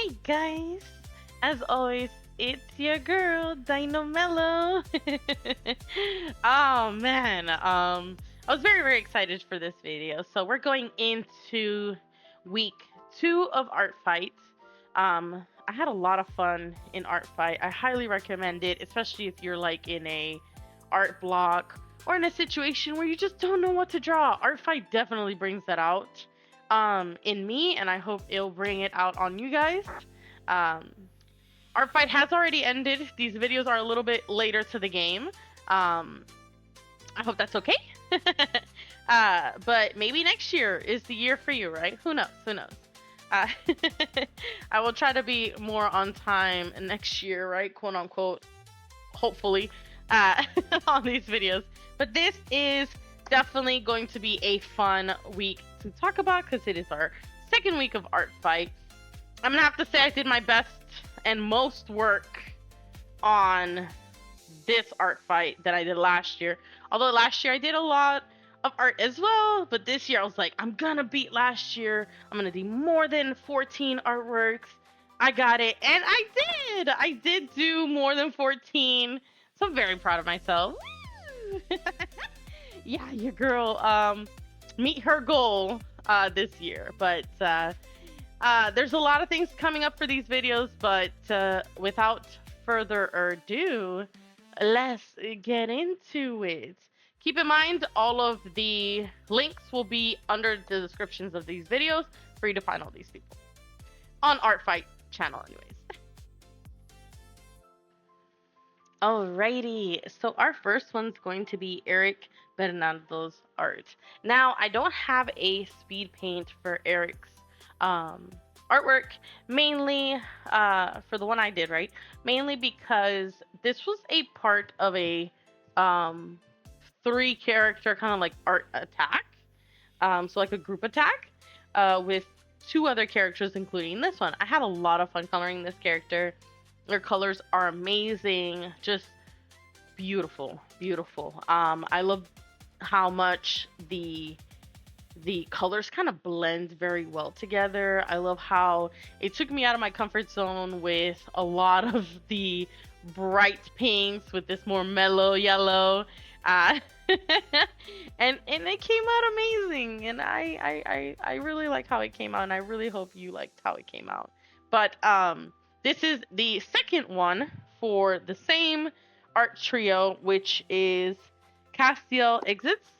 Hey guys, as always, it's your girl Dino Mello. Oh man, I was very excited for this video. So we're going into week 2 of ArtFight. I had a lot of fun in ArtFight. I highly recommend it, especially if you're like in a art block or in a situation where you just don't know what to draw. ArtFight definitely brings that out in me, and I hope it'll bring it out on you guys. ArtFight has already ended. These videos are a little bit later to the game. I hope that's okay. But maybe next year is the year for you, right? Who knows? Who knows? I will try to be more on time next year, right? Quote unquote. Hopefully, on these videos. But this is definitely going to be a fun week to talk about because it is our second week of ArtFight. I'm gonna have to say I did my best and most work on this ArtFight than I did last year. Although last year I did a lot of art as well, but this year I was like, I'm gonna beat last year. I'm gonna do more than 14 artworks. I got it, and I did! I did do more than 14, so I'm very proud of myself. Yeah, your girl meet her goal this year, but there's a lot of things coming up for these videos, but without further ado, let's get into it. Keep in mind, all of the links will be under the descriptions of these videos for you to find all these people on ArtFight channel anyways. Alrighty, so our first one's going to be Eric Bernardo's art. Now, I don't have a speed paint for Eric's artwork, mainly for the one I did, right? Mainly because this was a part of a 3-character kind of like art attack, so like a group attack with 2 other characters, including this one. I had a lot of fun coloring this character. Their colors are amazing, just beautiful. I love how much the colors kind of blend very well together. I love how it took me out of my comfort zone with a lot of the bright pinks with this more mellow yellow. And it came out amazing, and I really like how it came out, and I really hope you liked how it came out. But this is the second one for the same art trio, which is Castiel Exits.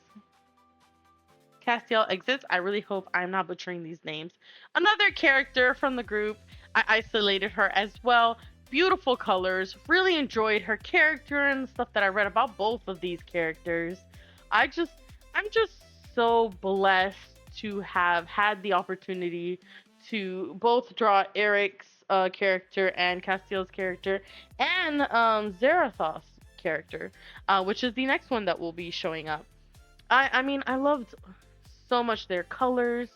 I really hope I'm not butchering these names. Another character from the group. I isolated her as well. Beautiful colors. Really enjoyed her character and stuff that I read about both of these characters. I'm just so blessed to have had the opportunity to both draw Eric's character and Castiel's character and Zarathos character, which is the next one that will be showing up. I mean, I loved so much their colors,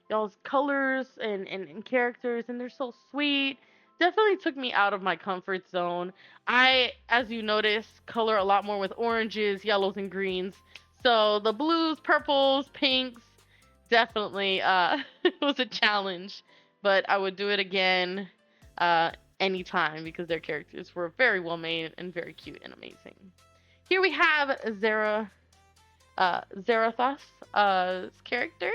y'all's colors and characters, and they're so sweet. Definitely took me out of my comfort zone. I, as you notice, color a lot more with oranges, yellows, and greens. So the blues, purples, pinks, definitely was a challenge. But I would do it again anytime because their characters were very well made and very cute and amazing. Here we have Zarathos' character.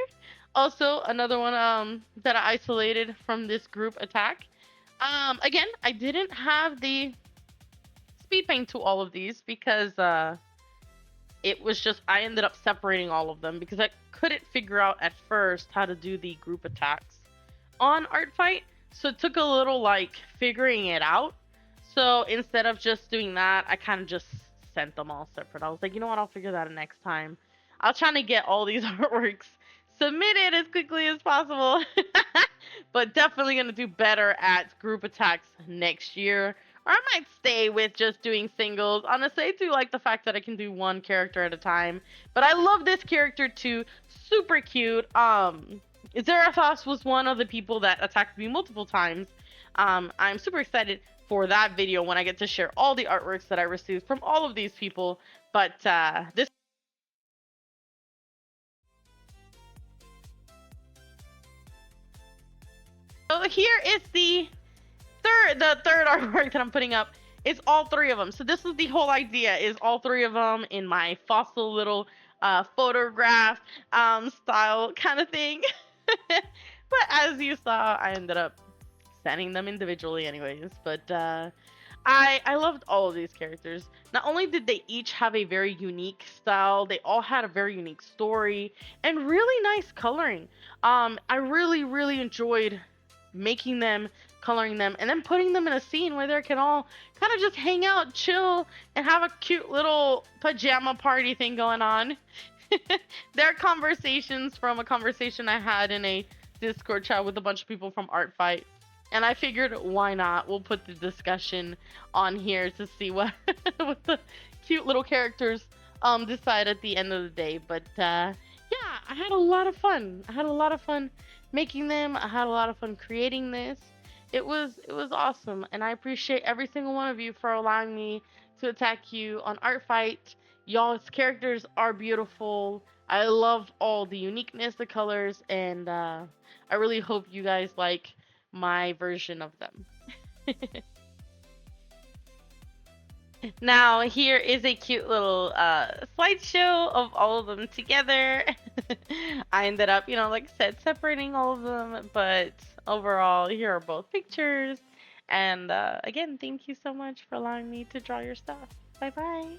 Also, another one that I isolated from this group attack. Again, I didn't have the speed paint to all of these because it was just, I ended up separating all of them because I couldn't figure out at first how to do the group attacks on ArtFight. So it took a little like figuring it out. So instead of just doing that, I kind of just sent them all separate. I was like, you know what, I'll figure that out next time. I was trying to get all these artworks submitted as quickly as possible. But definitely going to do better at group attacks next year. Or I might stay with just doing singles. Honestly, I do like the fact that I can do one character at a time. But I love this character too. Super cute. Zarathos was one of the people that attacked me multiple times. I'm super excited for that video when I get to share all the artworks that I received from all of these people. But this... So here is the third artwork that I'm putting up is all three of them. So this is the whole idea: is all three of them in my fossil little photograph style kind of thing. But as you saw, I ended up sending them individually, anyways. But I loved all of these characters. Not only did they each have a very unique style, they all had a very unique story and really nice coloring. I really enjoyed making them, coloring them, and then putting them in a scene where they can all kind of just hang out, chill, and have a cute little pajama party thing going on. Their conversations from a conversation I had in a Discord chat with a bunch of people from ArtFight. And I figured, why not? We'll put the discussion on here to see what what the cute little characters decide at the end of the day. But yeah, I had a lot of fun. I had a lot of fun making them. I had a lot of fun creating this. It was awesome, and I appreciate every single one of you for allowing me to attack you on ArtFight. Y'all's characters are beautiful. I love all the uniqueness, the colors, and I really hope you guys like my version of them. Now, here is a cute little slideshow of all of them together. I ended up, like I said, separating all of them, but overall, here are both pictures. And again, thank you so much for allowing me to draw your stuff. Bye-bye.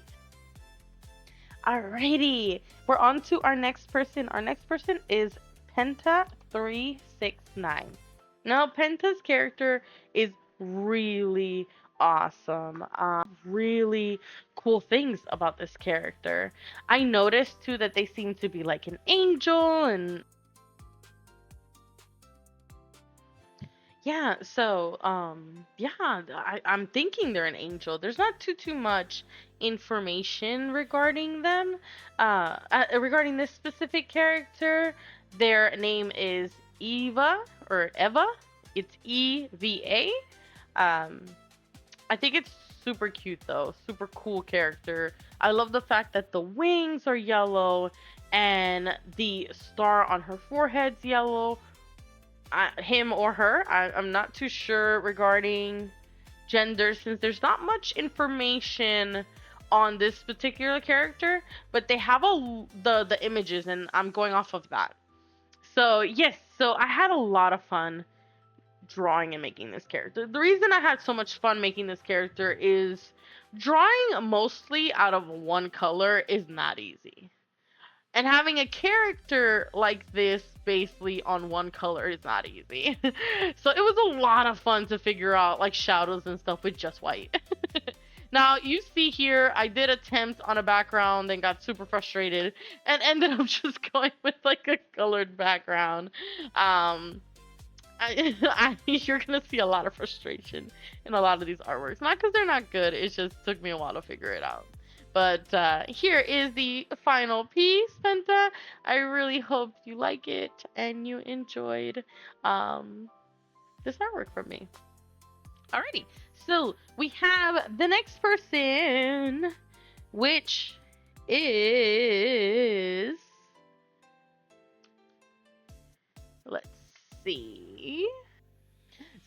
Alrighty, we're on to our next person. Our next person is Penta369. Now, Penta's character is really awesome. Really cool things about this character. I noticed too that they seem to be like an angel, and yeah, so yeah, I'm thinking they're an angel. There's not too much information regarding them. Regarding this specific character, their name is Eva or Eva. It's EVA. I think it's super cute though. Super cool character. I love the fact that the wings are yellow and the star on her forehead's yellow. Him or her, I'm not too sure regarding gender, since there's not much information on this particular character, but they have the images, and I'm going off of that. So yes, so I had a lot of fun drawing and making this character. The reason I had so much fun making this character is drawing mostly out of one color is not easy. And having a character like this basically on one color is not easy. So it was a lot of fun to figure out like shadows and stuff with just white. Now you see here, I did attempt on a background and got super frustrated and ended up just going with like a colored background. You're gonna see a lot of frustration in a lot of these artworks. Not because they're not good, it just took me a while to figure it out. But here is the final piece, Penta. I really hope you like it and you enjoyed this artwork from me. Alrighty, so we have the next person, which is... Let's see.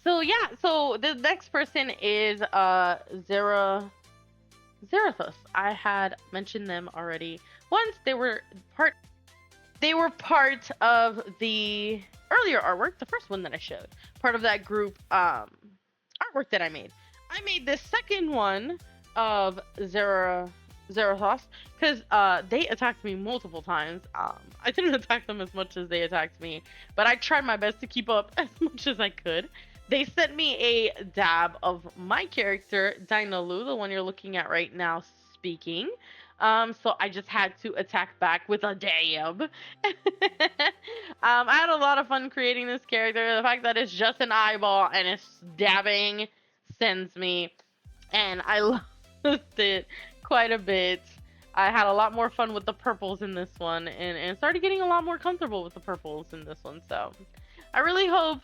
So yeah, so the next person is Zarathos. I had mentioned them already once. They were part of the earlier artwork, the first one that I showed. Part of that group artwork that I made. I made this second one of Zarathos because they attacked me multiple times. I didn't attack them as much as they attacked me, but I tried my best to keep up as much as I could. They sent me a dab of my character, Dino, the one you're looking at right now speaking. So I just had to attack back with a dab. I had a lot of fun creating this character. The fact that it's just an eyeball and it's dabbing sends me. And I loved it quite a bit. I had a lot more fun with the purples in this one and started getting a lot more comfortable with the purples in this one. So I really hope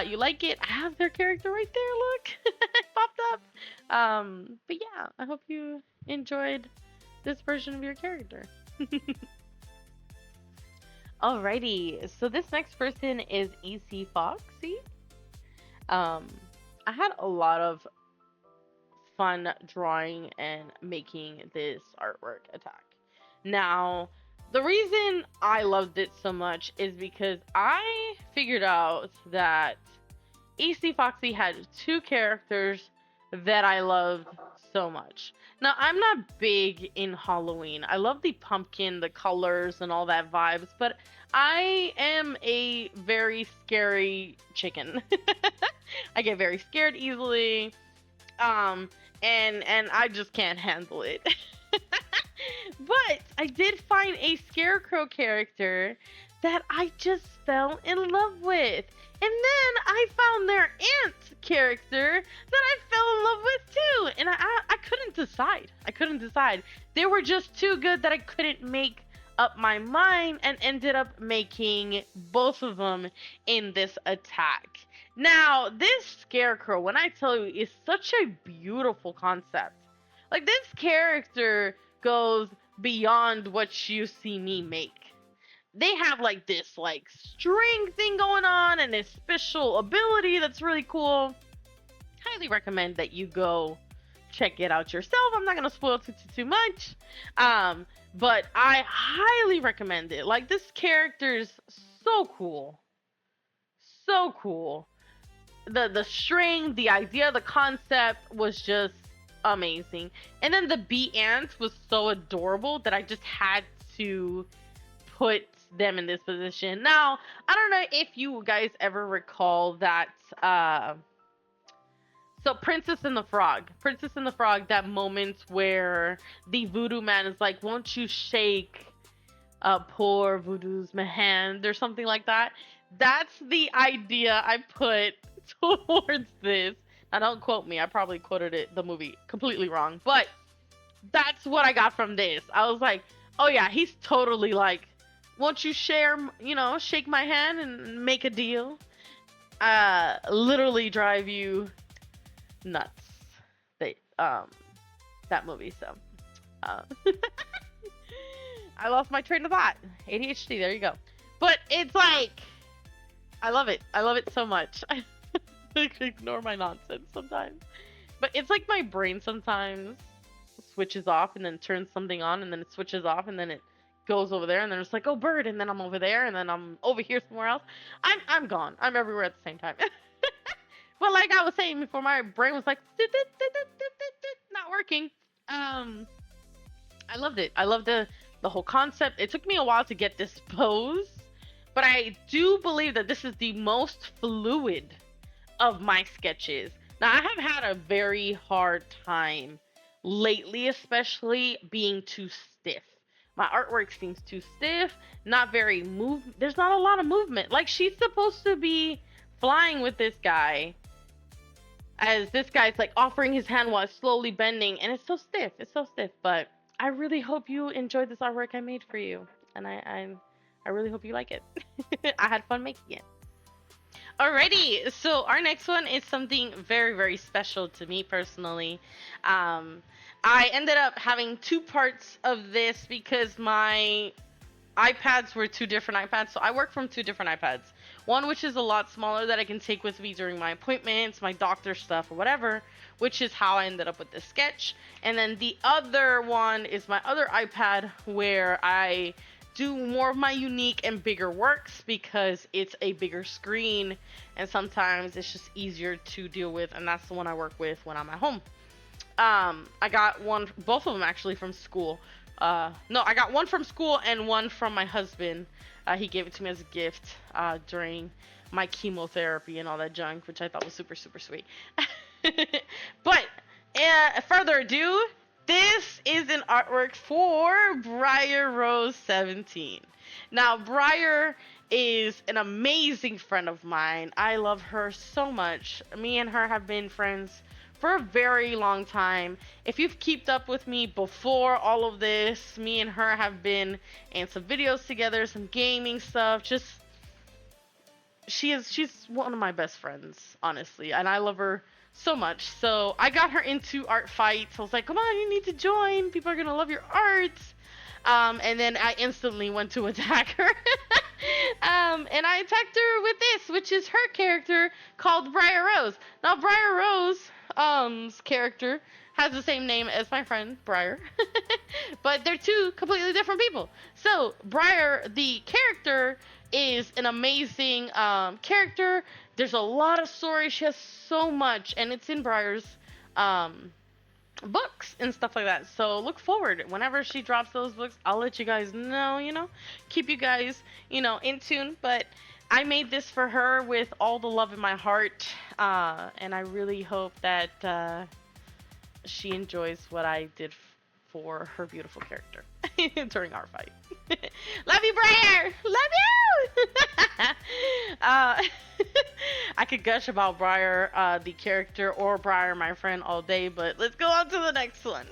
you like it. I have their character right there, look. It popped up. But yeah, I hope you enjoyed this version of your character. Alrighty, so this next person is ECF0xyTTV. I had a lot of fun drawing and making this artwork attack. Now, the reason I loved it so much is because I figured out that ECF0xy had two characters that I loved so much. Now, I'm not big in Halloween. I love the pumpkin, the colors, and all that vibes, but I am a very scary chicken. I get very scared easily. Um, and I just can't handle it. But I did find a scarecrow character that I just fell in love with. And then I found their ant character that I fell in love with too. And I couldn't decide. I couldn't decide. They were just too good that I couldn't make up my mind, and ended up making both of them in this attack. Now, this scarecrow, when I tell you, is such a beautiful concept. Like, this character goes beyond what you see me make. They have like this like string thing going on and a special ability that's really cool. Highly recommend that you go check it out yourself. I'm not gonna spoil too much. But I highly recommend it. Like, this character is so cool. So cool. The string, the idea, the concept was just amazing. And then the bee ants was so adorable that I just had to put them in this position. Now, I don't know if you guys ever recall that so Princess and the Frog, that moment where the voodoo man is like, won't you shake poor voodoo's hand, or something like that. That's the idea I put towards this. Now, don't quote me. I probably quoted the movie completely wrong, but that's what I got from this. I was like, oh yeah, he's totally like, won't you shake my hand and make a deal? Literally drive you nuts. That movie. So I lost my train of thought. ADHD, there you go. But it's like, I love it so much. I ignore my nonsense sometimes, but it's like my brain sometimes switches off and then turns something on, and then it switches off, and then it goes over there, and then it's like, oh, bird, and then I'm over there, and then I'm over here somewhere else. I'm gone. I'm everywhere at the same time. But like I was saying before, my brain was like not working. I loved it. I loved the whole concept. It took me a while to get this pose, but I do believe that this is the most fluid of my sketches. Now, I have had a very hard time lately, especially being too stiff. My artwork seems too stiff, not very there's not a lot of movement. Like, she's supposed to be flying with this guy, as this guy's like offering his hand while slowly bending, and it's so stiff. But I really hope you enjoyed this artwork I made for you, and I really hope you like it. I had fun making it. Alrighty, so our next one is something very, very special to me personally. I ended up having two parts of this because my iPads were two different iPads. So I work from two different iPads. One which is a lot smaller that I can take with me during my appointments, my doctor stuff, or whatever, which is how I ended up with this sketch. And then the other one is my other iPad, where I do more of my unique and bigger works because it's a bigger screen and sometimes it's just easier to deal with, and that's the one I work with when I'm at home. I got both of them actually from school. No, I got one from school and one from my husband. He gave it to me as a gift during my chemotherapy and all that junk, which I thought was super, super sweet. But further ado, this is an artwork for Briar Rose 17. Now, Briar is an amazing friend of mine. I love her so much. Me and her have been friends for a very long time. If you've kept up with me before all of this, me and her have been in some videos together, some gaming stuff. She's one of my best friends, honestly, and I love her so much. So I got her into ArtFight. So I was like, come on, you need to join. People are gonna love your art. And then I instantly went to attack her. And I attacked her with this, which is her character called Briar Rose. Now, Briar Rose's character has the same name as my friend Briar, but they're two completely different people. So, Briar, the character, is an amazing character. There's a lot of story. She has so much, and it's in Briar's um, books and stuff like that. So look forward. Whenever she drops those books, I'll let you guys know, keep you guys, in tune. But I made this for her with all the love in my heart. And I really hope that she enjoys what I did for her beautiful character during our fight. Love you, Briar! Love you! I could gush about Briar, the character, or Briar, my friend, all day, but let's go on to the next one.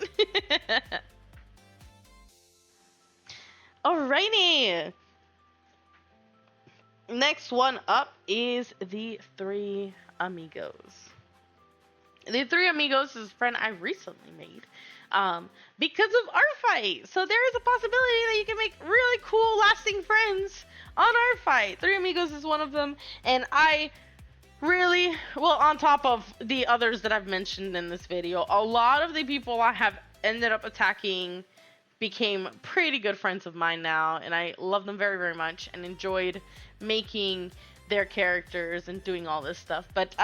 Alrighty. Next one up is the Three Amigos. The Three Amigos is a friend I recently made because of ArtFight. So there is a possibility that you can make really cool, lasting friends on ArtFight. Three Amigos is one of them, and I really, well, on top of the others that I've mentioned in this video, a lot of the people I have ended up attacking became pretty good friends of mine now, and I love them very, very much and enjoyed making their characters and doing all this stuff. But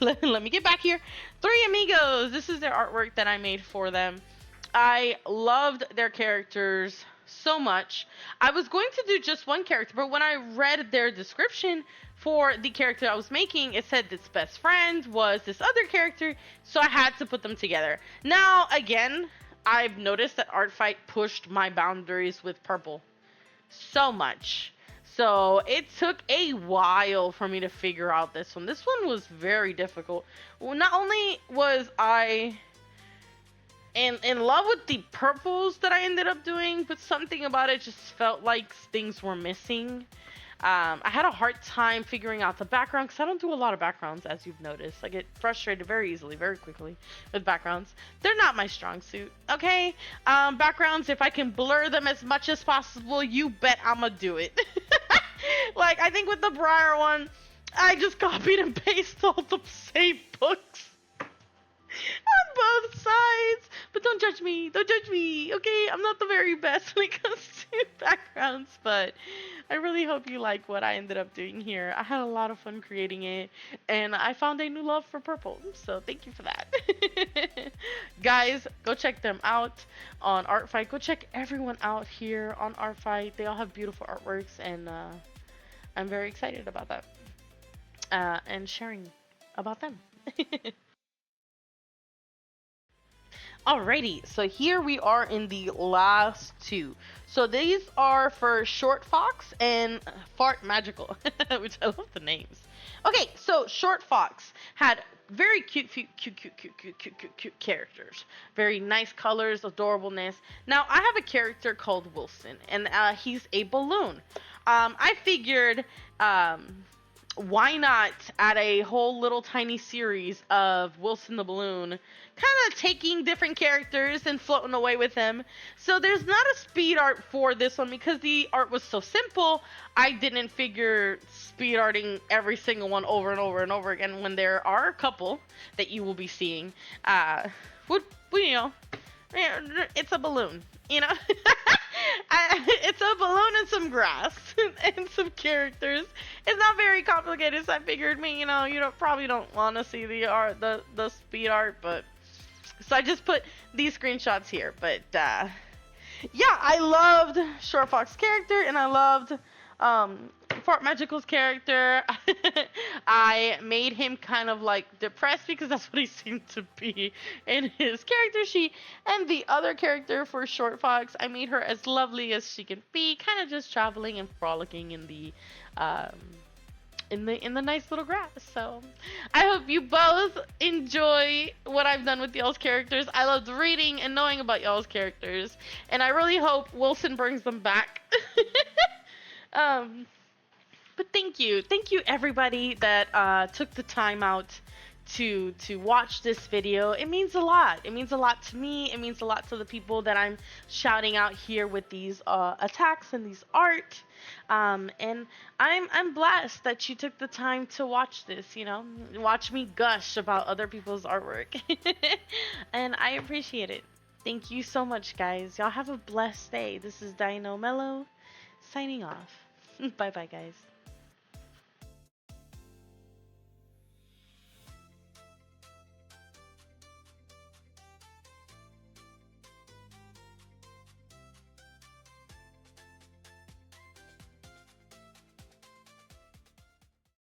let me get back here. Three Amigos, this is their artwork that I made for them. I loved their characters so much. I was going to do just one character, but when I read their description for the character I was making, it said its best friend was this other character, so I had to put them together. Now, again, I've noticed that ArtFight pushed my boundaries with purple so much. So it took a while for me to figure out this one. This one was very difficult. Well, not only was I in love with the purples that I ended up doing, but something about it just felt like things were missing. I had a hard time figuring out the background because I don't do a lot of backgrounds, as you've noticed. I get frustrated very easily, very quickly with backgrounds. They're not my strong suit, okay? Backgrounds, if I can blur them as much as possible, you bet I'ma do it. Like, I think with the Briar one, I just copied and pasted all the same books on both sides. But don't judge me, okay? I'm not the very best when it comes to backgrounds, but I really hope you like what I ended up doing here. I had a lot of fun creating it, and I found a new love for purple, so thank you for that. Guys, go check them out on ArtFight. Go check everyone out here on ArtFight. They all have beautiful artworks, and I'm very excited about that and sharing about them. Alrighty, so here we are in the last two. So these are for Short Fox and Fart Magical, which I love the names. Okay, so Short Fox had very cute characters. Very nice colors, adorableness. Now, I have a character called Wilson, and he's a balloon. I figured, why not add a whole little tiny series of Wilson the Balloon, kind of taking different characters and floating away with them. So there's not a speed art for this one because the art was so simple. I didn't figure speed arting every single one over and over and over again when there are a couple that you will be seeing. It's a balloon, it's a balloon and some grass and some characters. It's not very complicated, so I figured you probably don't want to see the art, the speed art, but so I just put these screenshots here. But yeah, I loved Short Fox's character, and I loved Fart Magical's character. I made him kind of like depressed because that's what he seemed to be in his character sheet. And the other character for Short Fox, I made her as lovely as she can be, kind of just traveling and frolicking in the nice little grass. So I hope you both enjoy what I've done with y'all's characters. I loved reading and knowing about y'all's characters, and I really hope Wilson brings them back. But thank you everybody that took the time out to watch this video. It means a lot. It means a lot to me. It means a lot to the people that I'm shouting out here with these attacks and these art. And I'm blessed that you took the time to watch this, you know, watch me gush about other people's artwork. And I appreciate it. Thank you so much, guys. Y'all have a blessed day. This is Dino Mello signing off. Bye bye, guys.